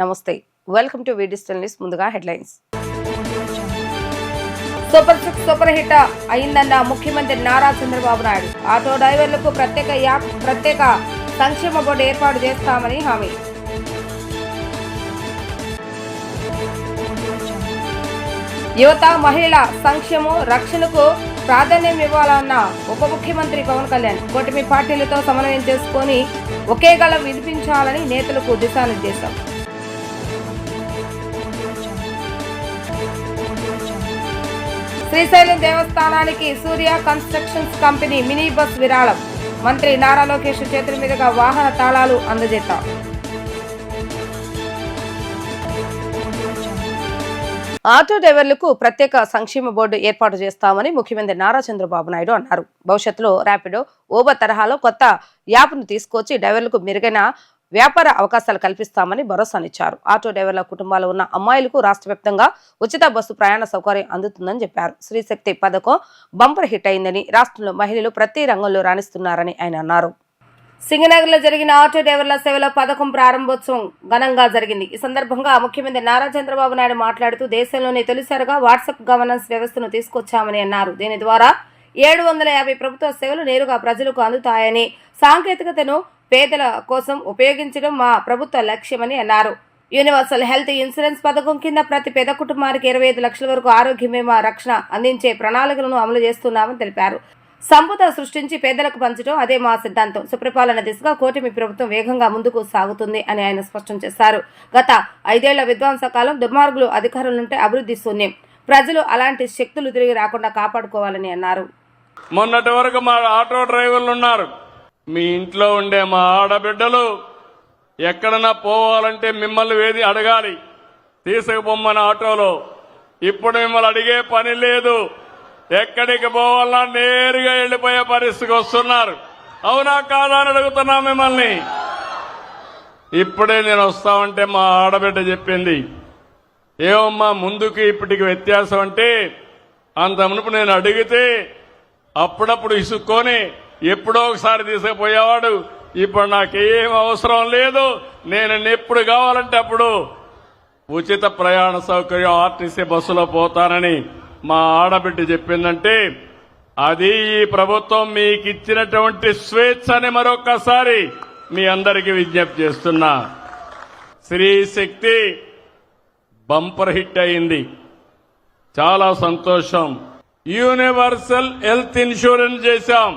నమస్తే, welcome to digital news. ముందుగా headlines. Super 6 super hit అయిందన్న ముఖ్యమంత్రి నారా చంద్రబాబు నాయుడు. ఆటో డ్రైవర్లకు ప్రత్యేక యాప్, ప్రత్యేక సంక్షేమ బోర్డు ఏర్పాటు చేస్తామని హామీ. యువత, మహిళల సంక్షేమం, రక్షణకు ప్రాధాన్యం ఇవ్వాలన్న ఉప ముఖ్యమంత్రి పవన్ కళ్యాణ్. కూటమి పార్టీలతో సమన్వయం చేసుకుని ఒకే గళం వినిపించాలని నేతలకు దిశానిర్దేశం. శ్రీశైలం దేవస్థానానికి సూర్య కన్స్ట్రక్షన్స్ కంపెనీ మినీ బస్ విరాళం. మంత్రి నారా లోకేష్ చేతుల మీదుగా వాహన తాళాలు అందజేత. ఆటో డ్రైవర్లకు ప్రత్యేక సంక్షేమ బోర్డు ఏర్పాటు చేస్తామని ముఖ్యమంత్రి నారా చంద్రబాబు నాయుడు అన్నారు. భవిష్యత్తులో ర్యాపిడో, ఊబర్ తరహాలో కొత్త యాప్ను తీసుకొచ్చి డ్రైవర్లకు మెరుగైన వ్యాపార అవకాశాలు కల్పిస్తామని భరోసానిచ్చారు. ఆటో డ్రైవర్ల కుటుంబాలు ఉన్న అమ్మాయిలకు రాష్ట్ర వ్యాప్తంగా ఉచిత బస్సు ప్రయాణ సౌకర్యం అందుతుందని చెప్పారు. శ్రీశక్తి పథకం బంపర్ హిట్ అయిందని, రాష్ట్రంలో మహిళలు ప్రతి రంగంలో రాణిస్తున్నారని ఆయన అన్నారు. సింగనగర్ లో జరిగిన ఆటో డ్రైవర్ల సేవల పథకం ప్రారంభోత్సవం ఘనంగా జరిగింది. ఈ సందర్భంగా ముఖ్యమంత్రి నారా చంద్రబాబు నాయుడు మాట్లాడుతూ దేశంలోనే తొలిసారిగా వాట్సాప్ గవర్నెన్స్ వ్యవస్థను తీసుకొచ్చామని అన్నారు. దీని ద్వారా 750 ప్రభుత్వ సేవలు నేరుగా ప్రజలకు అందుతాయని, సాంకేతికతను పేదల కోసం ఉపయోగించడం మా ప్రభుత్వ లక్ష్యమని అన్నారు. యూనివర్సల్ హెల్త్ ఇన్సూరెన్స్ పథకం కింద ప్రతి పేద కుటుంబానికి 25 లక్షల వరకు ఆరోగ్య బీమా రక్షణ అందించే ప్రణాళికలను అమలు చేస్తున్నామని తెలిపారు. సంపద సృష్టించి పేదలకు పంచడం అదే మా సిద్ధాంతం. సుపరిపాలన దిశగా కూటమి ప్రభుత్వం వేగంగా ముందుకు సాగుతుంది అని ఆయన స్పష్టం చేశారు. గత 5 ఏళ్ల విధ్వంసకాలం, దుర్మార్గులు అధికారులుంటే అభివృద్ధి శూన్యం. ప్రజలు అలాంటి శక్తులు తిరిగి రాకుండా కాపాడుకోవాలని అన్నారు. మొన్నటి వరకు మా ఆటో డ్రైవర్లు ఉన్నారు. మీ ఇంట్లో ఉండే మా ఆడబిడ్డలు ఎక్కడన్నా పోవాలంటే మిమ్మల్ని వేది అడగాలి, తీసుకుపోమ్మని ఆటోలో. ఇప్పుడు మిమ్మల్ని అడిగే పని లేదు. ఎక్కడికి పోవాలన్నా నేరుగా వెళ్లిపోయే పరిస్థితికి వస్తున్నారు. అవునా కాదా అని అడుగుతున్నా మిమ్మల్ని. ఇప్పుడే నేను వస్తామంటే మా ఆడబిడ్డ చెప్పింది, ఏమమ్మా ముందుకి ఇప్పటికి వ్యత్యాసం అంటే, అంత మునుపు నేను అడిగితే అప్పుడప్పుడు ఇసుక్కొని ఎప్పుడో ఒకసారి తీసుకుపోయేవాడు. ఇప్పుడు నాకేం అవసరం లేదు. నేను ఎప్పుడు కావాలంటే అప్పుడు ఉచిత ప్రయాణ సౌకర్యం ఆర్టీసీ బస్సులో పోతానని మా ఆడబిడ్డ చెప్పిందంటే, అది ఈ ప్రభుత్వం మీకు ఇచ్చినటువంటి స్వేచ్ఛ అని మరొకసారి మీ అందరికీ విజ్ఞప్తి చేస్తున్నా. శ్రీశక్తి బంపర్ హిట్ అయింది, చాలా సంతోషం. యూనివర్సల్ హెల్త్ ఇన్సూరెన్స్ చేశాం,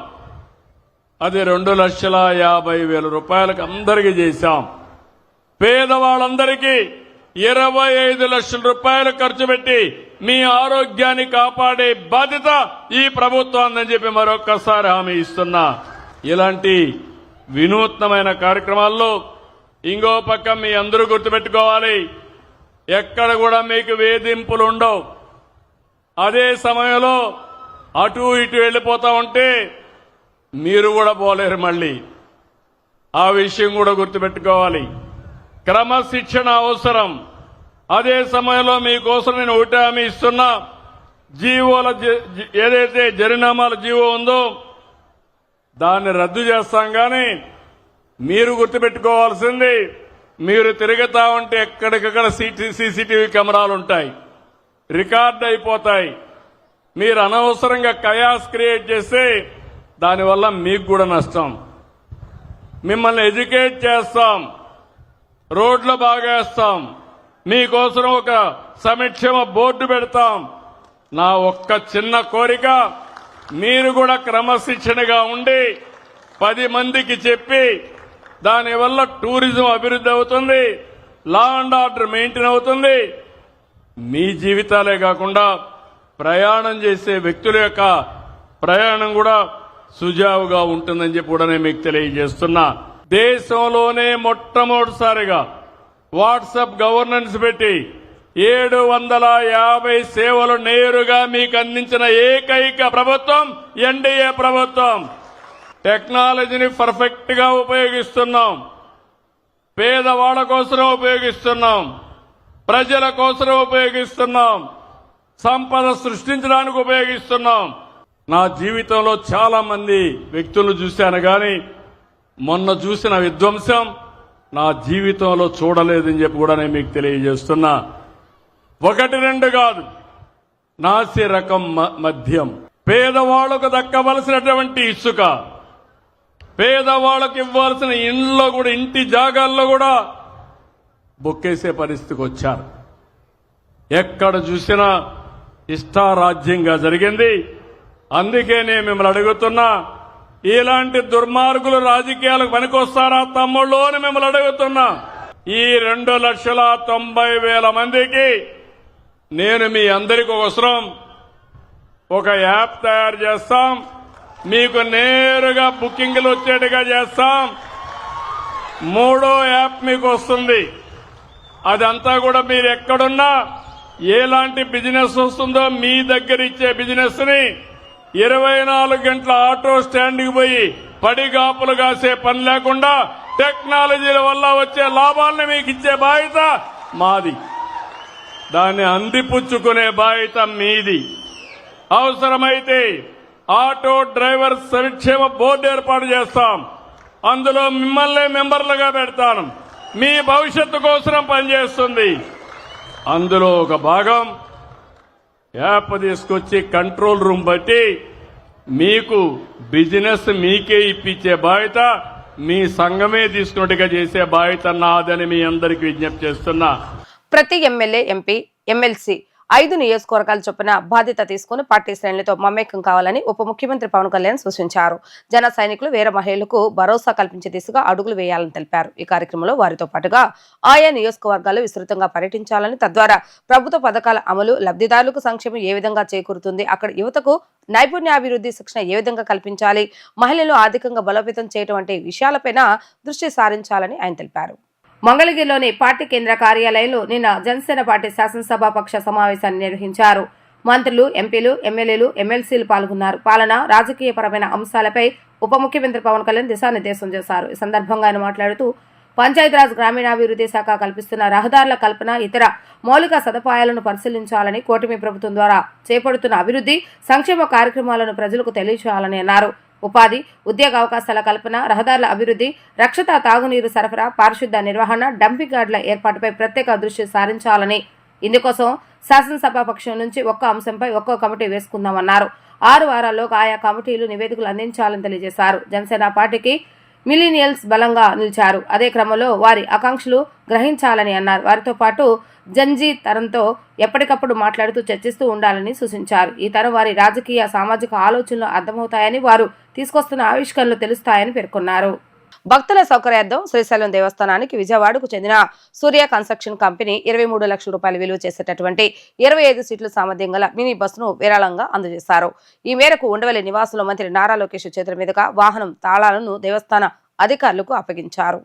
అది 2,50,000 రూపాయలకు అందరికీ చేశాం. పేదవాళ్ళందరికీ 25 లక్షల రూపాయలు ఖర్చు పెట్టి మీ ఆరోగ్యాన్ని కాపాడే బాధ్యత ఈ ప్రభుత్వం అని చెప్పి మరొక్కసారి హామీ ఇస్తున్నా. ఇలాంటి వినూత్నమైన కార్యక్రమాల్లో ఇంకో పక్క మీ అందరూ గుర్తుపెట్టుకోవాలి, ఎక్కడ కూడా మీకు వేధింపులు ఉండవు. అదే సమయంలో అటు ఇటు వెళ్లిపోతా ఉంటే మీరు కూడా పోలేరు. మళ్ళీ ఆ విషయం కూడా గుర్తుపెట్టుకోవాలి. క్రమశిక్షణ అవసరం. అదే సమయంలో మీకోసం నేను ఒకటి హామీ ఇస్తున్నా, జీవోల ఏదైతే జరినామాల జీవో ఉందో దాన్ని రద్దు చేస్తాం. కానీ మీరు గుర్తుపెట్టుకోవాల్సింది, మీరు తిరుగుతా ఉంటే ఎక్కడికక్కడ సీసీటీవీ కెమెరాలు ఉంటాయి, రికార్డ్ అయిపోతాయి. మీరు అనవసరంగా కయాస్ క్రియేట్ చేస్తే దానివల్ల మీకు కూడా నష్టం. మిమ్మల్ని ఎడ్యుకేట్ చేస్తాం, రోడ్లు బాగేస్తాం, మీకోసం ఒక సంక్షేమ బోర్డు పెడతాం. నా ఒక్క చిన్న కోరిక, మీరు కూడా క్రమశిక్షణగా ఉండి 10 మందికి చెప్పి, దానివల్ల టూరిజం అభివృద్ధి అవుతుంది, లా అండ్ ఆర్డర్ మెయింటైన్ అవుతుంది. మీ జీవితాలే కాకుండా ప్రయాణం చేసే వ్యక్తుల యొక్క ప్రయాణం కూడా సుజావుగా ఉంటుందని చెప్పి కూడా నేను మీకు తెలియజేస్తున్నా. దేశంలోనే మొట్టమొదటిసారిగా వాట్సాప్ గవర్నెన్స్ పెట్టి 750 సేవలు నేరుగా మీకు అందించిన ఏకైక ప్రభుత్వం ఎన్డీఏ ప్రభుత్వం. టెక్నాలజీని పర్ఫెక్ట్ గా ఉపయోగిస్తున్నాం, పేదవాళ్ల కోసం ఉపయోగిస్తున్నాం, ప్రజల కోసం ఉపయోగిస్తున్నాం, సంపద సృష్టించడానికి ఉపయోగిస్తున్నాం. నా జీవితంలో చాలా మంది వ్యక్తులను చూశాను, కానీ మొన్న చూసిన విధ్వంసం నా జీవితంలో చూడలేదని చెప్పి కూడా నేను మీకు తెలియజేస్తున్నా. 1-2 కాదు, నాసి రకం మద్యం, పేదవాళ్లకు దక్కవలసినటువంటి ఇసుక, పేదవాళ్లకు ఇవ్వాల్సిన ఇంట్లో కూడా, ఇంటి జాగాల్లో కూడా బొక్కేసే పరిస్థితికి వచ్చారు. ఎక్కడ చూసినా ఇష్టారాజ్యంగా జరిగింది. అందుకే నేను మిమ్మల్ని అడుగుతున్నా, ఇలాంటి దుర్మార్గులు రాజకీయాలకు పనికొస్తారా తమ్ముళ్ళు అని మిమ్మల్ని అడుగుతున్నా. ఈ 2,90,000 మందికి నేను మీ అందరికీ అవసరం ఒక యాప్ తయారు చేస్తాం. మీకు నేరుగా బుకింగ్లు వచ్చేట్టుగా చేస్తాం. 3వ యాప్ మీకు వస్తుంది. అదంతా కూడా మీరు ఎక్కడున్నా ఎలాంటి బిజినెస్ వస్తుందో మీ దగ్గర ఇచ్చే బిజినెస్ ని 24 గంటల ఆటో స్టాండ్కి పోయి పడిగాపులు కాసే పని లేకుండా టెక్నాలజీల వల్ల వచ్చే లాభాలను మీకు ఇచ్చే బాధ్యత మాది. దాన్ని అందిపుచ్చుకునే బాధ్యత మీది. అవసరమైతే ఆటో డ్రైవర్ సంక్షేమ బోర్డు ఏర్పాటు చేస్తాం. అందులో మిమ్మల్ని మెంబర్లుగా పెడతాను. మీ భవిష్యత్తు కోసం పనిచేస్తుంది. అందులో ఒక భాగం యాప్ తీసుకొచ్చి కంట్రోల్ రూమ్ బట్టి మీకు బిజినెస్ మీకే ఇప్పించే బాధ్యత మీ సంఘమే తీసుకున్నట్టుగా చేసే బాధ్యత నాదని మీ అందరికీ విజ్ఞప్తి చేస్తున్నా. ప్రతి ఎమ్మెల్యే, ఎంపీ, ఎమ్మెల్సీ 5 నియోజకవర్గాల చొప్పున బాధ్యత తీసుకుని పార్టీ శ్రేణులతో మమేకం కావాలని ఉప ముఖ్యమంత్రి పవన్ కళ్యాణ్ సూచించారు. జన సైనికులు, వీర మహిళలకు భరోసా కల్పించే దిశగా అడుగులు వేయాలని తెలిపారు. ఈ కార్యక్రమంలో వారితో పాటుగా ఆయా నియోజకవర్గాలు విస్తృతంగా పర్యటించాలని, తద్వారా ప్రభుత్వ పథకాల అమలు, లబ్ధిదారులకు సంక్షేమం ఏ విధంగా చేకూరుతుంది, అక్కడ యువతకు నైపుణ్యాభివృద్ధి శిక్షణ ఏ విధంగా కల్పించాలి, మహిళలను ఆర్థికంగా బలోపేతం చేయడం వంటి విషయాలపైన దృష్టి సారించాలని ఆయన తెలిపారు. మంగళగిరిలోని పార్టీ కేంద్ర కార్యాలయంలో నిన్న జనసేన పార్టీ శాసనసభాపక్ష సమావేశాన్ని నిర్వహించారు. మంత్రులు, ఎంపీలు, ఎమ్మెల్యేలు, ఎమ్మెల్సీలు పాల్గొన్నారు. పాలన, రాజకీయపరమైన అంశాలపై ఉప ముఖ్యమంత్రి పవన్ కళ్యాణ్ దిశానిర్దేశం చేశారు. ఈ సందర్భంగా ఆయన మాట్లాడుతూ, పంచాయతీరాజ్ గ్రామీణాభివృద్ధి శాఖ కల్పిస్తున్న రహదారుల కల్పన, ఇతర మౌలిక సదుపాయాలను పరిశీలించాలని, కూటమి ప్రభుత్వం ద్వారా చేపడుతున్న అభివృద్ధి, సంక్షేమ కార్యక్రమాలను ప్రజలకు తెలియజేయాలని అన్నారు. ఉపాధి, ఉద్యోగ అవకాశాల కల్పన, రహదారుల అభివృద్ధి, రక్షిత తాగునీరు సరఫరా, పారిశుద్ధ నిర్వహణ, డంపింగ్ యార్డుల ఏర్పాటుపై ప్రత్యేక దృష్టి సారించాలని, ఇందుకోసం శాసనసభాపక్షం నుంచి ఒక్క అంశంపై ఒక్కో కమిటీ వేసుకుందామన్నారు. 6 వారాల్లో ఆయా కమిటీలు నివేదికలు అందించాలని తెలియజేశారు. జనసేన పార్టీకి మిలీనియల్స్ బలంగా నిలిచారు. అదే క్రమంలో వారి ఆకాంక్షలు గ్రహించాలని అన్నారు. వారితో పాటు జంజీ తరంతో ఎప్పటికప్పుడు మాట్లాడుతూ చర్చిస్తూ ఉండాలని సూచించారు. ఈ తరం వారి రాజకీయ, సామాజిక ఆలోచనలు అర్థమవుతాయని, వారు తీసుకొస్తున్న ఆవిష్కరణలు తెలుస్తాయని పేర్కొన్నారు. భక్తుల సౌకర్యార్థం శ్రీశైలం దేవస్థానానికి విజయవాడకు చెందిన సూర్య కన్స్ట్రక్షన్ కంపెనీ 23 లక్షల రూపాయలు విలువ చేసేటటువంటి 25 సీట్ల సామర్థ్యం గల మినీ బస్సును విరాళంగా అందజేశారు. ఈ మేరకు ఉండవల్లి నివాసంలో మంత్రి నారా లోకేష్ చేతుల మీదుగా వాహనం తాళాలను దేవస్థాన అధికారులకు అప్పగించారు.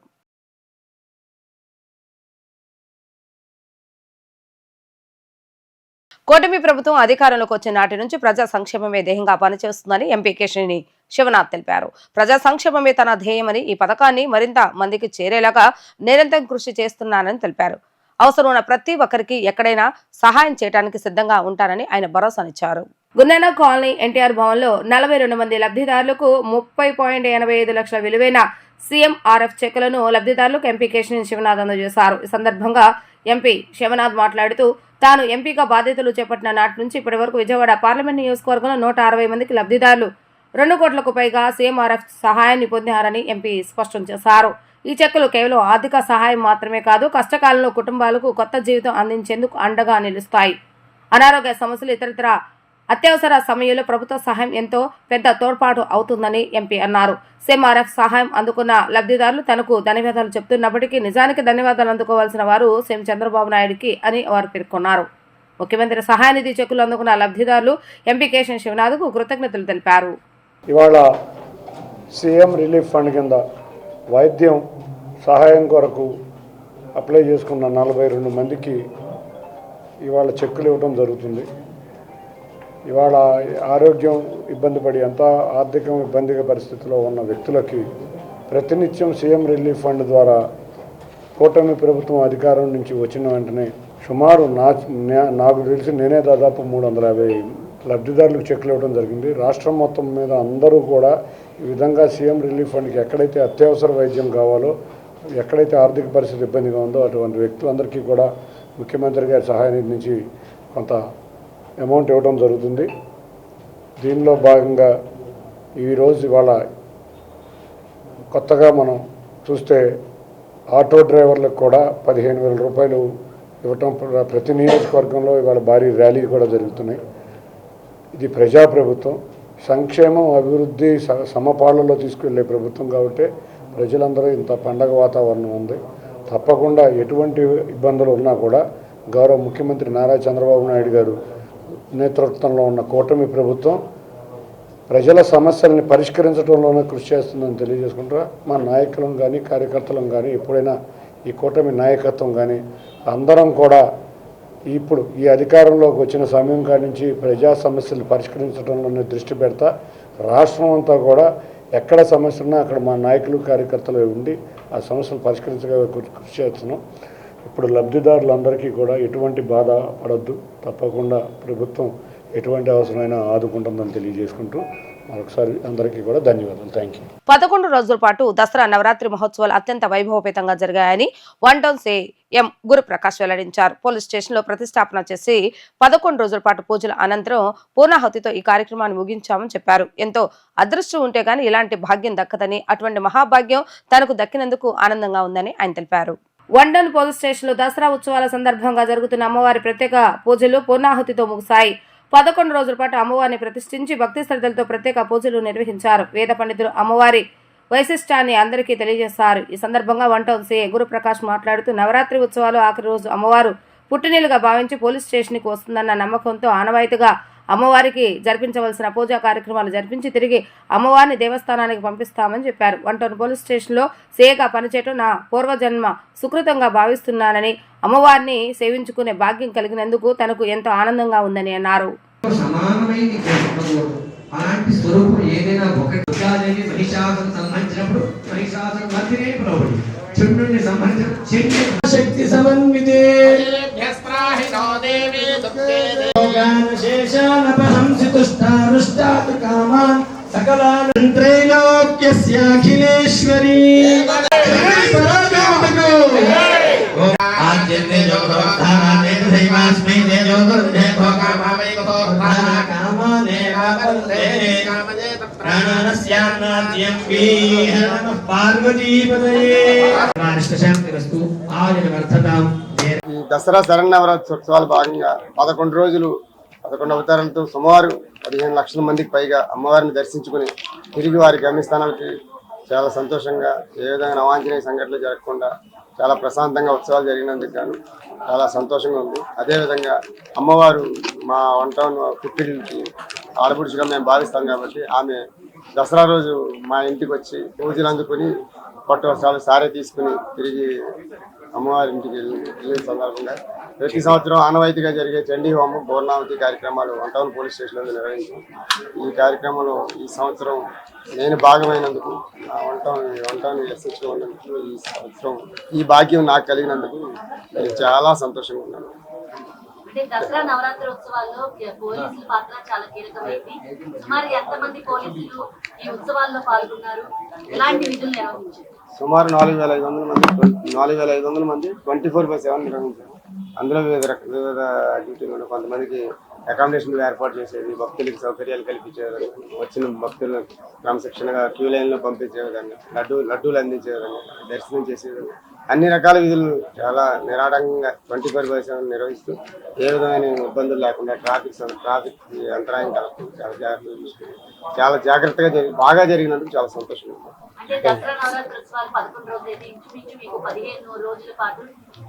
కూటమి ప్రభుత్వం అధికారంలోకి వచ్చిన నాటి నుంచి ప్రజా సంక్షేమమే ధ్యేయంగా పనిచేస్తుందని ఎంపీ కేశినేని శివనాథ్ తెలిపారు. ప్రజా సంక్షేమమే తన ధ్యేయమని, ఈ పథకాన్ని మరింత మందికి చేరేలాగా నిరంతరం కృషి చేస్తున్నానని తెలిపారు. అవసరం ఉన్న ప్రతి ఒక్కరికి ఎక్కడైనా సహాయం చేయడానికి సిద్ధంగా ఉంటానని ఆయన భరోసానిచ్చారు. గున్నేన కాలనీ ఎన్టీఆర్ భవన్ లో 42 మంది లబ్ధిదారులకు 30.85 లక్షల విలువైన CMRF చెక్కులను లబ్ధిదారులకు ఎంపీ కేశినేని శివనాథ్ అందజేశారు. ఈ సందర్భంగా ఎంపీ శివనాథ్ మాట్లాడుతూ, తాను ఎంపీగా బాధ్యతలు చేపట్టిన నాటి నుంచి ఇప్పటి వరకు విజయవాడ పార్లమెంట్ నియోజకవర్గంలో 160 మందికి లబ్ధిదారులు 2 కోట్లకు పైగా CMRF సహాయాన్ని పొందారని ఎంపీ స్పష్టం చేశారు. ఈ చెక్కులు కేవలం ఆర్థిక సహాయం మాత్రమే కాదు, కష్టకాలంలో కుటుంబాలకు కొత్త జీవితం అందించేందుకు అండగా నిలుస్తాయి. అనారోగ్య సమస్యలు, ఇతరత్ర అత్యవసర సమయంలో ప్రభుత్వ సహాయం ఎంతో పెద్ద తోడ్పాటు అవుతుందని ఎంపీ అన్నారు. CMRF సహాయం అందుకున్న లబ్ధిదారులు తనకు ధన్యవాదాలు చెప్తున్నప్పటికీ నిజానికి ధన్యవాదాలు అందుకోవాల్సిన వారు సీఎం చంద్రబాబు నాయుడుకి అని వారు పేర్కొన్నారు. ముఖ్యమంత్రి సహాయ నిధి చెక్కులు అందుకున్న లబ్ధిదారులు ఎంపీ కేశినేని శివనాథ్కు కృతజ్ఞతలు తెలిపారు. ఇవాళ సీఎం రిలీఫ్ ఫండ్ కింద వైద్యం సహాయం కొరకు అప్లై చేసుకున్న 42 మందికి ఇవాళ చెక్కులు ఇవ్వడం జరుగుతుంది. ఇవాళ ఆరోగ్యం ఇబ్బంది పడి అంతా ఆర్థిక ఇబ్బందిగా పరిస్థితిలో ఉన్న వ్యక్తులకి ప్రతినిత్యం సీఎం రిలీఫ్ ఫండ్ ద్వారా కూటమి ప్రభుత్వం అధికారం నుంచి వచ్చిన వెంటనే సుమారు నాకు తెలిసి నేనే దాదాపు 350 లబ్ధిదారులకు చెక్కులు ఇవ్వడం జరిగింది. రాష్ట్రం మొత్తం మీద అందరూ కూడా ఈ విధంగా సీఎం రిలీఫ్ ఫండ్కి ఎక్కడైతే అత్యవసర వైద్యం కావాలో ఎక్కడైతే ఆర్థిక పరిస్థితి ఇబ్బందిగా ఉందో అటువంటి వ్యక్తులందరికీ కూడా ముఖ్యమంత్రి గారి సహాయ నిధి నుంచి కొంత అమౌంట్ ఇవ్వడం జరుగుతుంది. దీనిలో భాగంగా ఇవాళ కొత్తగా మనం చూస్తే ఆటో డ్రైవర్లకు కూడా 15,000 రూపాయలు ఇవ్వటం ప్రతి నియోజకవర్గంలో ఇవాళ భారీ ర్యాలీ కూడా జరుగుతున్నాయి. ఇది ప్రజాప్రభుత్వం, సంక్షేమం అభివృద్ధి సమపాళ్లలో తీసుకెళ్లే ప్రభుత్వం కాబట్టి ప్రజలందరూ ఇంత పండగ వాతావరణం ఉంది. తప్పకుండా ఎటువంటి ఇబ్బందులు ఉన్నా కూడా గౌరవ ముఖ్యమంత్రి నారా చంద్రబాబు నాయుడు గారు నేతృత్వంలో ఉన్న కూటమి ప్రభుత్వం ప్రజల సమస్యల్ని పరిష్కరించడంలోనే కృషి చేస్తుందని తెలియజేసుకుంటారా. మా నాయకులం కానీ కార్యకర్తలం కానీ ఎప్పుడైనా ఈ కూటమి నాయకత్వం కానీ అందరం కూడా ఇప్పుడు ఈ అధికారంలోకి వచ్చిన సమయం కాడి నుంచి ప్రజా సమస్యలు పరిష్కరించడంలోనే దృష్టి పెడతా రాష్ట్రం అంతా కూడా ఎక్కడ సమస్య ఉన్నా అక్కడ మా నాయకులు కార్యకర్తలు ఉండి ఆ సమస్యలు పరిష్కరించగా కృషి చేస్తున్నాం. ఇప్పుడు లబ్ధిదారులందరికీ కూడా ఎటువంటి బాధ పడద్దు, తప్పకుండా ప్రభుత్వం ఎటువంటి అవసరమైనా ఆదుకుంటుందని తెలియజేసుకుంటూ మరొకసారి అందరికీ కూడా ధన్యవాదాలు. Thank you. 11 రోజుల పాటు దసరా నవరాత్రి మహోత్సవాలు అత్యంత వైభవపేతంగా జరిగాయని 1 టౌన్ సీఎం గురుప్రకాష్ వెల్లడించారు. పోలీస్ స్టేషన్లో ప్రతిష్టాపన చేసి 11 రోజుల పాటు పూజల అనంతరం పూర్ణాహుతితో ఈ కార్యక్రమాన్ని ముగించామని చెప్పారు. ఎంతో అదృష్టం ఉంటే గానీ ఇలాంటి భాగ్యం దక్కదని, అటువంటి మహాభాగ్యం తనకు దక్కినందుకు ఆనందంగా ఉందని ఆయన తెలిపారు. 1 టౌన్ పోలీస్ స్టేషన్లో దసరా ఉత్సవాల సందర్భంగా జరుగుతున్న అమ్మవారి ప్రత్యేక పూజలు పూర్ణాహుతితో ముగిశాయి. 11 రోజుల పాటు అమ్మవారిని ప్రతిష్ఠించి భక్తి శ్రద్ధలతో ప్రత్యేక పూజలు నిర్వహించారు. వేద పండితులు అమ్మవారి వైశిష్టాన్ని అందరికీ తెలియజేశారు. ఈ సందర్భంగా 1 టౌన్ సీఐ గురుప్రకాష్ మాట్లాడుతూ నవరాత్రి ఉత్సవాలు ఆఖరి రోజు అమ్మవారు పుట్టినీలుగా భావించి పోలీస్ స్టేషన్కి వస్తుందన్న నమ్మకంతో ఆనవాయితీగా అమ్మవారికి జరిపించవలసిన పూజా కార్యక్రమాలు జరిపించి తిరిగి అమ్మవారిని దేవస్థానానికి పంపిస్తామని చెప్పారు. 1 టౌన్ పోలీస్ స్టేషన్లో సీఐగా పనిచేయడం నా పూర్వజన్మ సుకృతంగా భావిస్తున్నానని, అమ్మవారిని సేవించుకునే భాగ్యం కలిగినందుకు తనకు ఎంతో ఆనందంగా ఉందని అన్నారు. అలాంటి స్వరూపం ఏదైనా ఒకటి దుర్గాదేవి మహిషాసును సంహరించినప్పుడు మహిషాసును మధ్యనే పిలువబడి చంద్రుడిని సంహరించిన శక్తి సమన్వితే శేషానపహంసితుష్టానుష్టాతు కామాన్ సకలాన్ త్రైలోక్యస్యాఖిలేశ్వరీ ఈ దసరా శరన్నవరాత్రి ఉత్సవాలు భాగంగా 11 రోజులు 11 అవతారాలతో సుమారు 15 లక్షల మందికి పైగా అమ్మవారిని దర్శించుకుని తిరిగి వారి గమ్యస్థానాలకి చాలా సంతోషంగా, ఏ విధంగా అవాంఛనీయ సంఘటనలు జరగకుండా చాలా ప్రశాంతంగా ఉత్సవాలు జరిగినందుకు గాను చాలా సంతోషంగా ఉంది. అదేవిధంగా అమ్మవారు మా 1 టౌన్ పుట్టిల్కి ఆడపడుచుగా మేము భావిస్తాం కాబట్టి ఆమె దసరా రోజు మా ఇంటికి వచ్చి పూజలు అందుకుని కొత్త వస్త్రాలు సారే తీసుకుని తిరిగి అమ్మవారి ఇంటికి వెళ్ళిన సందర్భంగా ప్రతి సంవత్సరం ఆనవాయితీగా జరిగే చండీ హోమం పూర్ణావతి కార్యక్రమాలు 1 టౌన్ పోలీస్ స్టేషన్లో నిర్వహించాం. ఈ కార్యక్రమంలో ఈ సంవత్సరం నేను భాగమైనందుకు 1 టౌన్ ఎస్హెచ్గా ఉన్నందుకు ఈ సంవత్సరం ఈ భాగ్యం నాకు కలిగినందుకు నేను చాలా సంతోషంగా ఉన్నాను. అంటే దసరా నవరాత్రి ఉత్సవాల్లో పోలీసుల పాత్ర చాలా కీలకమైంది. సుమారు ఎంతమంది పోలీసులు ఈ ఉత్సవాల్లో పాల్గొన్నారు, ఎలాంటి విధులు నిర్వహించారు? సుమారు 4,500 మంది 24/7 నిర్వహించారు. అందులో వివిధ డ్యూటీలు, కొంతమందికి అకామిడేషన్లు ఏర్పాటు చేసేది, భక్తులకి సౌకర్యాలు కల్పించే విధంగా, వచ్చిన భక్తులను క్రమశిక్షణగా క్యూ లైన్లో పంపించే విధంగా, లడ్డూలు అందించే విధంగా, దర్శనం చేసే విధంగా అన్ని రకాల విధులు చాలా నిరాటంకంగా 24/7 నిర్వహిస్తూ ఏ విధమైన ఇబ్బందులు లేకుండా ట్రాఫిక్ అంతరాయం కలగదు చాలా జాగ్రత్తగా బాగా జరిగినందుకు చాలా సంతోషంగా ఉంది. అంటే దసరా నవరాత్రి ఉత్సవాలు 11 రోజులు అయితే ఇంచుమించు మీకు 15 రోజుల పాటు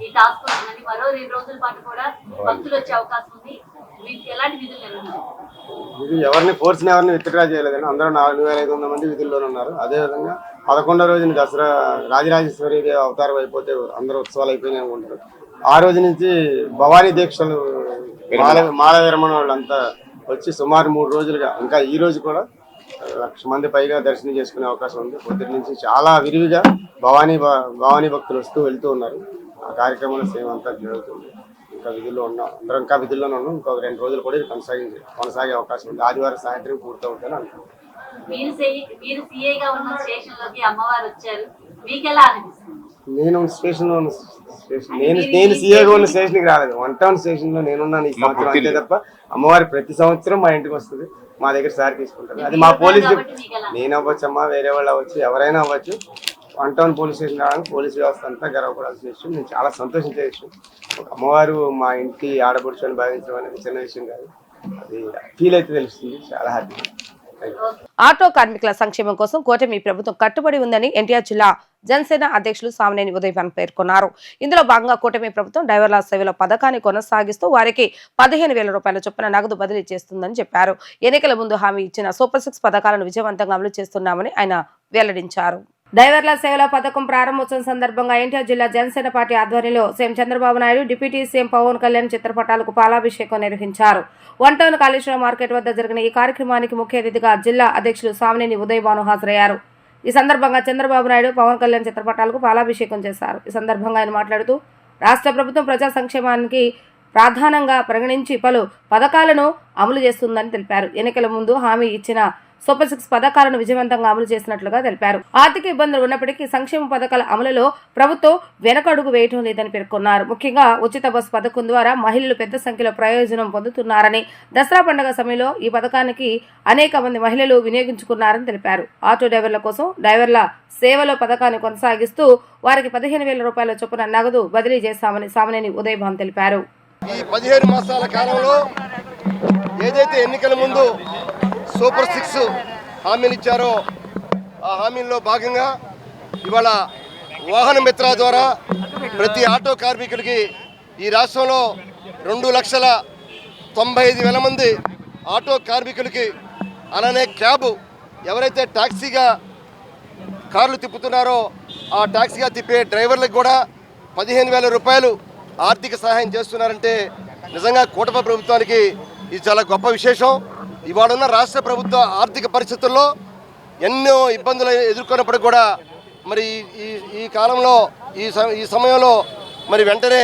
ఈ టాస్క్ ఉంటుందని, మరో 2 రోజుల పాటు కూడా భక్తులు వచ్చే అవకాశం ఉంది. వీటికి ఎలాంటి విధులు నిర్వహించారు? ఇది ఎవరిని విత్డ్రా చేయలేదని అందరూ 4,500 మంది విధుల్లోనే ఉన్నారు. అదేవిధంగా 11వ రోజున దసరా రాజరాజేశ్వరి అవతారం అయిపోతే అందరూ ఉత్సవాలు అయిపోయినాయి అనుకుంటారు. ఆ రోజు నుంచి భవానీ దీక్షలు మాల విరమణ వాళ్ళంతా వచ్చి సుమారు 3 రోజులుగా, ఇంకా ఈ రోజు కూడా 1,00,000 మంది పైగా దర్శనం చేసుకునే అవకాశం ఉంది. పొద్దున్న నుంచి చాలా విరివిగా భవానీ భక్తులు వస్తూ వెళ్తూ ఉన్నారు. ఆ కార్యక్రమంలో సేమ్ అంతా జరుగుతుంది. ఇంకా విధుల్లో ఉన్నాం, అందరం ఇంకా విధుల్లోనే ఉన్నాం. ఇంకొక 2 రోజులు కూడా కొనసాగే అవకాశం ఉంది. ఆదివారం సాయంత్రం పూర్తవుతుందని అనుకుంటున్నాం. మీరు సీఐగా ఉన్న స్టేషన్లోకి అమ్మవారు వచ్చారు, మీకు ఎలా అనిపిస్తుంది? నేను స్టేషన్లో ఉన్న స్టేషన్ నేను సీఏగా ఉన్న స్టేషన్కి రాలేదు. 1 టౌన్ స్టేషన్లో నేనున్నాను ఈ సంవత్సరం అంతే తప్ప అమ్మవారి ప్రతి సంవత్సరం మా ఇంటికి వస్తుంది. మా దగ్గర సార్ తీసుకుంటారు. అది మా పోలీసు, నేను అవ్వచ్చమ్మా, వేరే వాళ్ళు అవ్వచ్చు, ఎవరైనా అవ్వచ్చు. 1 టౌన్ పోలీస్ స్టేషన్ రావడానికి పోలీస్ వ్యవస్థ అంతా గర్వపడాల్సిన విషయం. నేను చాలా సంతోషించే విషయం. ఒక అమ్మవారు మా ఇంటి ఆడపడుచు అని భావించడం అనేది చిన్న విషయం కాదు. అది ఫీల్ అయితే తెలుస్తుంది. చాలా హ్యాపీ. ఆటో కార్మికుల సంక్షేమం కోసం కూటమి ప్రభుత్వం కట్టుబడి ఉందని ఎన్టీఆర్ జిల్లా జనసేన అధ్యక్షులు సామినేని ఉదయభాన్ పేర్కొన్నారు. ఇందులో భాగంగా కూటమి ప్రభుత్వం డ్రైవర్ల సేవల పథకాన్ని కొనసాగిస్తూ వారికి 15,000 రూపాయల చొప్పున నగదు బదిలీ చేస్తుందని చెప్పారు. ఎన్నికల ముందు హామీ ఇచ్చిన సూపర్ 6 పథకాలను విజయవంతంగా అమలు చేస్తున్నామని ఆయన వెల్లడించారు. డ్రైవర్ల సేవల పథకం ప్రారంభోత్సవం సందర్భంగా ఎన్టీఆర్ జిల్లా జనసేన పార్టీ ఆధ్వర్యంలో CM Chandrababu Naidu, deputy CM Pawan Kalyan చిత్రపటాలకు పాలాభిషేకం నిర్వహించారు. 1 టౌన్ కాళేశ్వరం మార్కెట్ వద్ద జరిగిన ఈ కార్యక్రమానికి ముఖ్య అతిథిగా జిల్లా అధ్యక్షులు సామినేని ఉదయభాను హాజరయ్యారు. ఈ సందర్భంగా చంద్రబాబు నాయుడు, పవన్ కళ్యాణ్ చిత్రపటాలకు పాలాభిషేకం చేశారు. ఈ సందర్భంగా ఆయన మాట్లాడుతూ రాష్ట్ర ప్రభుత్వం ప్రజా సంక్షేమానికి ప్రాధాన్యంగా పరిగణించి పలు పథకాలను అమలు చేస్తుందని తెలిపారు. ఎన్నికల ముందు హామీ ఇచ్చిన సూపర్ 6 పథకాలను విజయవంతంగా అమలు చేసినట్లుగా తెలిపారు. ఆర్థిక ఇబ్బందులు ఉన్నప్పటికీ సంక్షేమ పథకాల అమలులో ప్రభుత్వం వెనకడుగు వేయటం లేదని పేర్కొన్నారు. ముఖ్యంగా ఉచిత బస్సు పథకం ద్వారా మహిళలు పెద్ద సంఖ్యలో ప్రయోజనం పొందుతున్నారని, దసరా పండుగ సమయంలో ఈ పథకానికి అనేక మంది మహిళలు వినియోగించుకున్నారని తెలిపారు. ఆటో డ్రైవర్ల కోసం డ్రైవర్ల సేవలో పథకాన్ని కొనసాగిస్తూ వారికి 15,000 రూపాయల చొప్పున నగదు బదిలీ చేశామని సామినేని ఉదయభాన్ తెలిపారు. ఈ 15 మాసాల కాలంలో ఏదైతే ఎన్నికల ముందు సూపర్ 6 హామీలు ఇచ్చారో ఆ హామీల్లో భాగంగా ఇవాళ వాహన మిత్ర ద్వారా ప్రతి ఆటో కార్మికుడికి ఈ రాష్ట్రంలో 2,95,000 మంది ఆటో కార్మికులకి, అలానే క్యాబు ఎవరైతే టాక్సీగా కార్లు తిప్పుతున్నారో ఆ టాక్సీగా తిప్పే డ్రైవర్లకు కూడా 15,000 రూపాయలు ఆర్థిక సహాయం చేస్తున్నారంటే నిజంగా కూటమి ప్రభుత్వానికి ఇది చాలా గొప్ప విశేషం. ఇవాళ ఉన్న రాష్ట్ర ప్రభుత్వ ఆర్థిక పరిస్థితుల్లో ఎన్నో ఇబ్బందులు ఎదుర్కొన్నప్పటికీ కూడా మరి ఈ కాలంలో ఈ సమయంలో మరి వెంటనే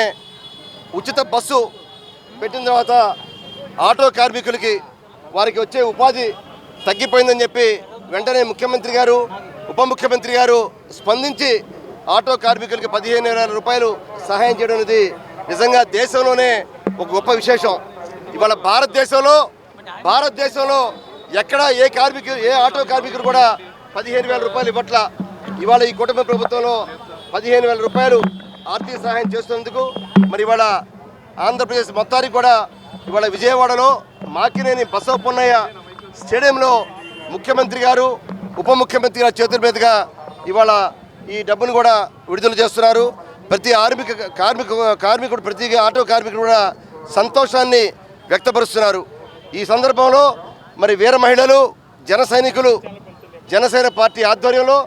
ఉచిత బస్సు పెట్టిన తర్వాత ఆటో కార్మికులకి వారికి వచ్చే ఉపాధి తగ్గిపోయిందని చెప్పి వెంటనే ముఖ్యమంత్రి గారు, ఉప ముఖ్యమంత్రి గారు స్పందించి ఆటో కార్మికులకి 15,000 రూపాయలు సహాయం చేయడం అనేది నిజంగా దేశంలోనే ఒక గొప్ప విశేషం. ఇవాళ భారతదేశంలో ఎక్కడ ఏ ఆటో కార్మికుడు కూడా 15,000 రూపాయలు ఇవ్వట్ల. ఇవాళ ఈ కుటుంబ ప్రభుత్వంలో 15,000 రూపాయలు ఆర్థిక సహాయం చేస్తున్నందుకు మరి ఇవాళ ఆంధ్రప్రదేశ్ మొత్తానికి కూడా ఇవాళ విజయవాడలో మాకినేని బసవపున్నయ్య స్టేడియంలో ముఖ్యమంత్రి గారు, ఉప ముఖ్యమంత్రి గారి చేతుల మీదుగా ఇవాళ ఈ డబ్బును కూడా విడుదల చేస్తున్నారు. ప్రతి కార్మికుడు ప్రతి ఆటో కార్మికుడు కూడా సంతోషాన్ని వ్యక్తపరుస్తున్నారు. ఈ సందర్భంలో మరి వీర మహిళలు, జన సైనికులు, జనసేన పార్టీ ఆధ్వర్యంలో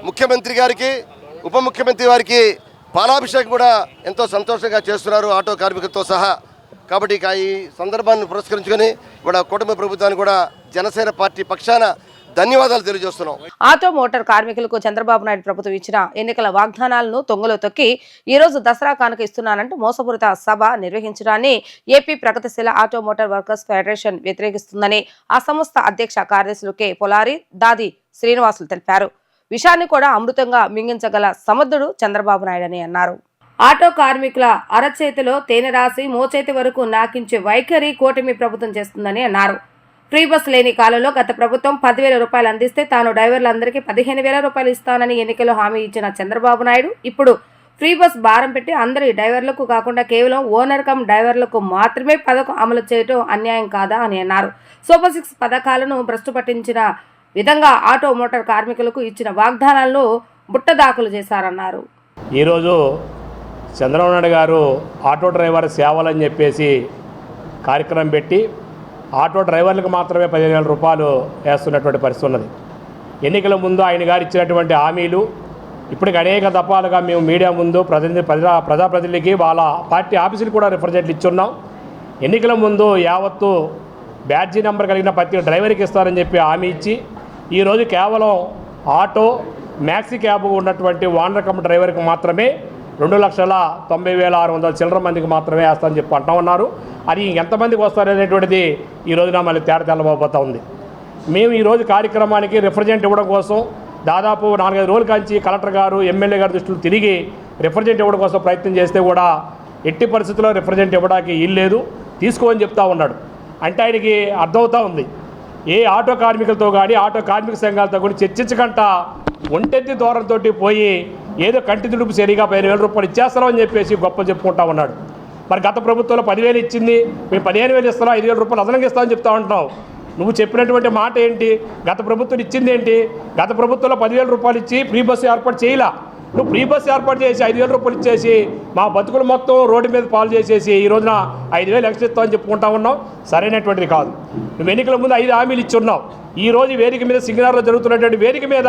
ముఖ్యమంత్రి గారికి, ఉప ముఖ్యమంత్రి వారికి పాలాభిషేకం కూడా ఎంతో సంతోషంగా చేస్తున్నారు ఆటో కార్మికులతో సహా. కాబట్టి ఈ సందర్భాన్ని పురస్కరించుకొని కూడా కూటమి ప్రభుత్వాన్ని కూడా జనసేన పార్టీ పక్షాన ధన్యవాదాలు తెలియజేస్తున్నాం. ఆటో మోటార్ కార్మికులకు చంద్రబాబు నాయుడు ప్రభుత్వం ఇచ్చిన ఎన్నికల వాగ్దానాలను తొంగలో తొక్కి ఈ రోజు దసరా కానుక ఇస్తున్నానంటూ మోసపూరిత సభ నిర్వహించడాన్ని ఏపీ ప్రగతిశీల ఆటో మోటార్ వర్కర్స్ ఫెడరేషన్ వ్యతిరేకిస్తుందని ఆ సంస్థ అధ్యక్ష కార్యదర్శులు కె పొలారి, దాది శ్రీనివాసులు తెలిపారు. విషయాన్ని కూడా అమృతంగా మింగించగల సమర్థుడు చంద్రబాబు నాయుడు అని అన్నారు. ఆటో కార్మికుల అరచేతిలో తేనె రాసి మోచేతి వరకు నాకించే వైఖరి కూటమి ప్రభుత్వం చేస్తుందని అన్నారు. ఫ్రీ బస్ లేని కాలంలో గత ప్రభుత్వం 10,000 రూపాయలు అందిస్తే తాను డ్రైవర్లందరికీ 15,000 రూపాయలు ఇస్తానని ఎన్నికల్లో హామీ ఇచ్చిన చంద్రబాబు నాయుడు ఇప్పుడు ఫ్రీ బస్ భారం పెట్టి అందరి డ్రైవర్లకు కాకుండా కేవలం ఓనర్ కమ్ డ్రైవర్లకు మాత్రమే పథకం అమలు చేయడం అన్యాయం కాదా అని అన్నారు. సూపర్ 6 పథకాలను భ్రష్టు పట్టించిన విధంగా ఆటో మోటార్ కార్మికులకు ఇచ్చిన వాగ్దానాలను బుట్టదాఖలు చేశారన్నారు. ఈరోజు చంద్రబాబు నాయుడు గారు ఆటో డ్రైవర్ సేవలని చెప్పేసి కార్యక్రమం పెట్టి ఆటో డ్రైవర్లకు మాత్రమే 15,000 రూపాయలు వేస్తున్నటువంటి పరిస్థితి ఉన్నది. ఎన్నికల ముందు ఆయన గారు ఇచ్చినటువంటి హామీలు ఇప్పటికి అనేక దఫాలుగా మేము మీడియా ముందు ప్రజాప్రతినిధులకి వాళ్ళ పార్టీ ఆఫీసులు కూడా రిప్రజెంట్లు ఇచ్చున్నాం. ఎన్నికల ముందు యావత్తు బ్యాడ్జీ నెంబర్ కలిగిన ప్రతి డ్రైవర్కి ఇస్తారని చెప్పి హామీ ఇచ్చి ఈరోజు కేవలం ఆటో మ్యాక్సీ క్యాబ్ ఉన్నటువంటి ఓనర్ కమ్ డ్రైవర్కి మాత్రమే 2,90,600 చిల్లర మందికి మాత్రమే వేస్తామని చెప్పి అంటూ ఉన్నారు. అది ఎంతమందికి వస్తారనేటువంటిది ఈ రోజున మళ్ళీ తెల్లబోతా ఉంది. మేము ఈరోజు కార్యక్రమానికి రిప్రజెంట్ ఇవ్వడం కోసం దాదాపు 4-5 రోజుల కాంచి కలెక్టర్ గారు ఎమ్మెల్యే గారి దృష్టిలో తిరిగి రిప్రజెంట్ ఇవ్వడం కోసం ప్రయత్నం చేస్తే కూడా ఎట్టి పరిస్థితుల్లో రిప్రజెంట్ ఇవ్వడానికి వీల్లేదు, తీసుకోని చెప్తా ఉన్నాడు. అంటే ఆయనకి అర్థమవుతూ ఉంది ఏ ఆటో కార్మికులతో కానీ ఆటో కార్మిక సంఘాలతో కూడా చర్చించకుండా ఒంటెత్తి దూరంతో పోయి ఏదో కంటి తుడుపు సరిగా 15,000 రూపాయలు ఇచ్చేస్తామని చెప్పేసి గొప్ప చెప్పుకుంటా ఉన్నాడు. మరి గత ప్రభుత్వంలో 10,000 ఇచ్చింది, మేము 15,000 ఇస్తున్నాం, 5,000 రూపాయలు అదనంగా ఇస్తామని చెప్తా ఉంటున్నావు. నువ్వు చెప్పినటువంటి మాట ఏంటి? గత ప్రభుత్వం ఇచ్చింది ఏంటి? గత ప్రభుత్వంలో 10,000 రూపాయలు ఇచ్చి ఫ్రీ బస్సు ఏర్పాటు చేయలా. నువ్వు ఫ్రీ బస్సు ఏర్పాటు చేసి 5,000 రూపాయలు ఇచ్చేసి మా బతుకులు మొత్తం రోడ్డు మీద పాలు చేసేసి ఈ రోజున 5,000 ఎక్స్ట్రా ఇస్తామని చెప్పుకుంటా ఉన్నావు. సరైనటువంటిది కాదు. నువ్వు ఎన్నికల ముందు 5 హామీలు ఇచ్చి ఉన్నావు. ఈ రోజు వేదిక మీద సింగనార్లో జరుగుతున్నటువంటి వేదిక మీద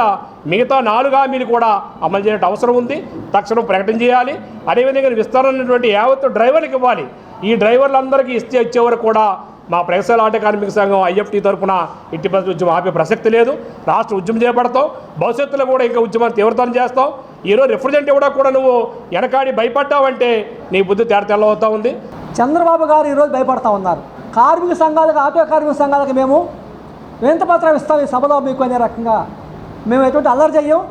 మిగతా 4 హామీలు కూడా అమలు చేయడం అవసరం ఉంది. తక్షణం ప్రకటన చేయాలి. అదేవిధంగా విస్తరణటువంటి యావత్తు డ్రైవర్లకు ఇవ్వాలి. ఈ డ్రైవర్లందరికీ ఇచ్చే వరకు కూడా మా ప్రగతిశీల ఆటో కార్మిక సంఘం ఐఎఫ్టీ తరఫున ఇట్టి పరిస్థితి ఉద్యమం ఆపే ప్రసక్తి లేదు. రాష్ట్ర ఉద్యమం చేపడతాం. భవిష్యత్తులో కూడా ఇంకా ఉద్యమాన్ని తీవ్రతరం చేస్తాం. ఈరోజు రిప్రజెంట్ ఇవ్వడం కూడా నువ్వు వెనకాడి భయపడ్డావంటే నీ బుద్ధి తెల్లవుతూ ఉంది. చంద్రబాబు గారు ఈరోజు భయపడతా ఉన్నారు. కార్మిక సంఘాలకు, ఆటో కార్మిక సంఘాలకు మేము వినతిపత్రం ఇస్తాం ఈ సభలో మీకు అనే రకంగా మేము ఎటువంటి అల్లరి చెయ్యం,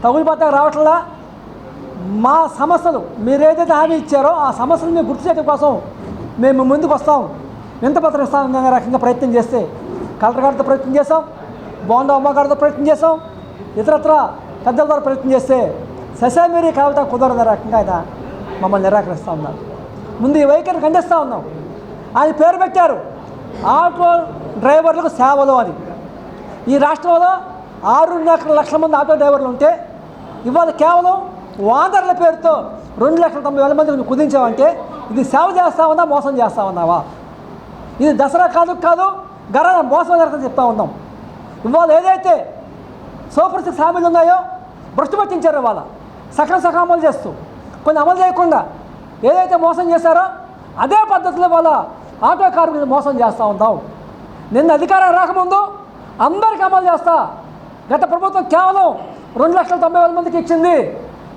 తగులుపత్రం రావట్లా. మా సమస్యలు మీరు ఏదైతే హామీ ఇచ్చారో ఆ సమస్యలు మేము గుర్తు చేయడం కోసం మేము ముందుకు వస్తాం, వినతిపత్రం ఇస్తాం అనే రకంగా ప్రయత్నం చేస్తే కలెక్టర్ గారితో ప్రయత్నం చేసాం, బోండా అమ్మ గారితో ప్రయత్నం చేసాం, ఇతరత్ర పెద్దల ద్వారా ప్రయత్నం చేస్తే ససేమిరీ కావటం కుదరదనే రకంగా ఆయన మమ్మల్ని నిరాకరిస్తూ ఉన్నారు. ముందు ఈ వైఖరిని ఖండిస్తూ ఉన్నాం. ఆయన పేరు పెట్టారు ఆటో డ్రైవర్లకు సేవలు అని. ఈ రాష్ట్రంలో 6 లక్షల మంది ఆటో డ్రైవర్లు ఉంటే ఇవాళ కేవలం ఓనర్ల పేరుతో 2,90,000 మందిని కుదించావంటే ఇది సేవ చేస్తా ఉన్నా, మోసం చేస్తా ఉన్నావా? ఇది దసరా కాదు గర మోసం జరుగుతుందని చెప్తా ఉన్నాం. ఇవాళ ఏదైతే సూపర్ 6 హామీలు ఉన్నాయో భ్రష్టు పట్టించారో వాళ్ళ సగం అమలు చేస్తూ కొన్ని అమలు చేయకుండా ఏదైతే మోసం చేశారో అదే పద్ధతిలో వాళ్ళ ఆటో కార్మికులు మోసం చేస్తూ ఉంటాం. నిన్న అధికారం రాకముందు అందరికీ అమలు చేస్తా, గత ప్రభుత్వం కేవలం 2,90,000 మందికి ఇచ్చింది,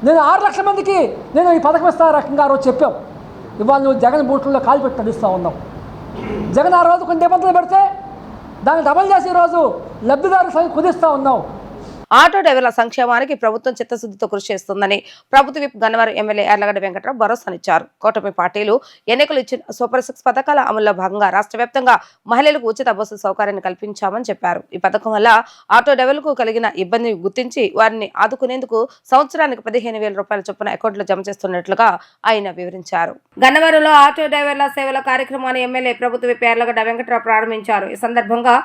నేను 6 లక్షల మందికి నేను ఈ పథకం ఇస్తా రకంగా ఆ రోజు చెప్పాం. ఇవాళ నువ్వు జగన్ బూట్లలో కాలు పెట్టి నడుస్తూ ఉన్నావు. జగన్ ఆ రోజు కొన్ని నిబంధనలు పెడితే దాన్ని డబల్ చేసి ఈరోజు లబ్ధిదారుల సంఖ్య కుదిస్తూ ఉన్నావు. ఆటో డ్రైవర్ల సంక్షేమానికి ప్రభుత్వం చిత్తశుద్ధితో కృషి చేస్తుందని ప్రభుత్వ విప్ గన్నవరం ఎమ్మెల్యే యార్లగడ్డ వెంకట్రావు భరోసానిచ్చారు. కూటమి పార్టీలు ఎన్నికలు ఇచ్చిన సూపర్ 6 పథకాల అమల్లో భాగంగా రాష్ట్ర వ్యాప్తంగా మహిళలకు ఉచిత బస్సు సౌకర్యాన్ని కల్పించామని చెప్పారు. ఈ పథకం వల్ల ఆటో డ్రైవర్లకు కలిగిన ఇబ్బందిని గుర్తించి వారిని ఆదుకునేందుకు సంవత్సరానికి 15,000 రూపాయల చొప్పున అకౌంట్లో జమ చేస్తున్నట్లుగా ఆయన వివరించారు. గన్నవరంలో ఆటో డ్రైవర్ల సేవల కార్యక్రమాన్ని ఎమ్మెల్యే ప్రభుత్వ విప్ యార్లగడ్డ వెంకట్రావు ప్రారంభించారు. ఈ సందర్భంగా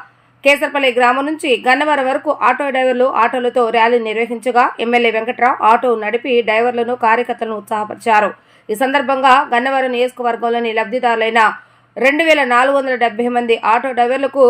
కేసర్పల్లి గ్రామం నుంచి గన్నవరం వరకు ఆటో డ్రైవర్లు ఆటోలతో ర్యాలీ నిర్వహించగా ఎమ్మెల్యే వెంకట్రావు ఆటో నడిపి డ్రైవర్లను కార్యకర్తలను ఉత్సాహపరిచారు. ఈ సందర్భంగా గన్నవరం నియోజకవర్గంలోని లబ్ధిదారులైన 2,470 మంది ఆటో డ్రైవర్లకు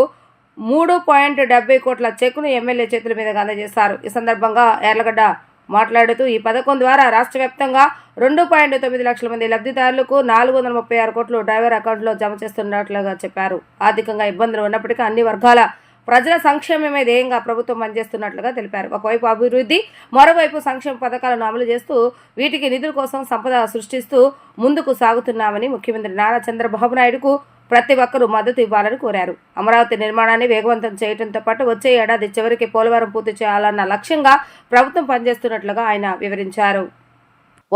3.70 కోట్ల చెక్కును ఎమ్మెల్యే చేతుల మీదుగా అందజేశారు. ఈ సందర్భంగా యార్లగడ్డ మాట్లాడుతూ ఈ పథకం ద్వారా రాష్ట్ర వ్యాప్తంగా 2.9 లక్షల మంది లబ్ధిదారులకు 436 కోట్లు డ్రైవర్ అకౌంట్లో జమ చేస్తున్నట్లుగా చెప్పారు. ఆర్థికంగా ఇబ్బందులు ఉన్నప్పటికీ అన్ని వర్గాల ప్రజల సంక్షేమమే ధ్యేయంగా ప్రభుత్వం పనిచేస్తున్నట్లుగా తెలిపారు. ఒకవైపు అభివృద్ధి, మరోవైపు సంక్షేమ పథకాలను అమలు చేస్తూ వీటికి నిధుల కోసం సంపద సృష్టిస్తూ ముందుకు సాగుతున్నామని ముఖ్యమంత్రి నారా చంద్రబాబు నాయుడుకు ప్రతి ఒక్కరూ మద్దతు ఇవ్వాలని కోరారు. అమరావతి నిర్మాణాన్ని వేగవంతం చేయడంతో పాటు వచ్చే ఏడాది చివరికి పోలవరం పూర్తి చేయాలన్న లక్ష్యంగా ప్రభుత్వం పనిచేస్తున్నట్లుగా ఆయన వివరించారు.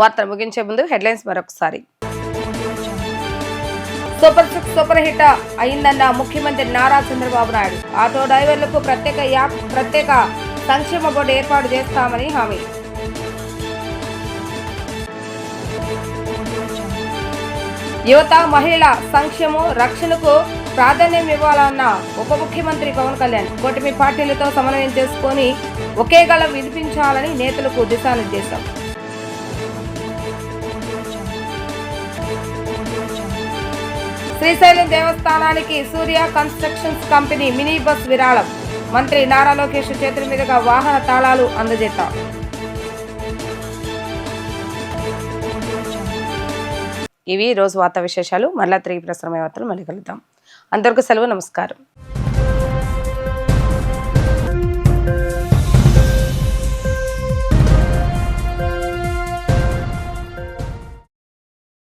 వార్తలు ముగించే ముందు హెడ్లైన్స్ మరొకసారి. సూపర్ 6 సూపర్ హిట్ అయిందన్న ముఖ్యమంత్రి నారా చంద్రబాబు నాయుడు. ఆటో డ్రైవర్లకు ప్రత్యేక యాప్, ప్రత్యేక సంక్షేమ బోర్డు ఏర్పాటు చేస్తామని హామీ. యువత, మహిళల సంక్షేమం, రక్షణకు ప్రాధాన్యం ఇవ్వాలన్న ఉప ముఖ్యమంత్రి పవన్ కళ్యాణ్. కూటమి పార్టీలతో సమన్వయం చేసుకుని ఒకే గళం వినిపించాలని నేతలకు దిశానిర్దేశం. శ్రీశైలం దేవస్థానానికి సూర్య కన్స్ట్రక్షన్స్ కంపెనీ మినీ బస్ విరాళం. మంత్రి నారా లోకేష్ చేతుల మీదుగా వాహన తాళాలు అందజేత. ఇవి రోజు వార్తా విశేషాలు. మళ్ళా తిరిగి ప్రసారమయ్యే వార్తలు మళ్ళీ కలుద్దాం. అందరికీ సెలవు. నమస్కారం.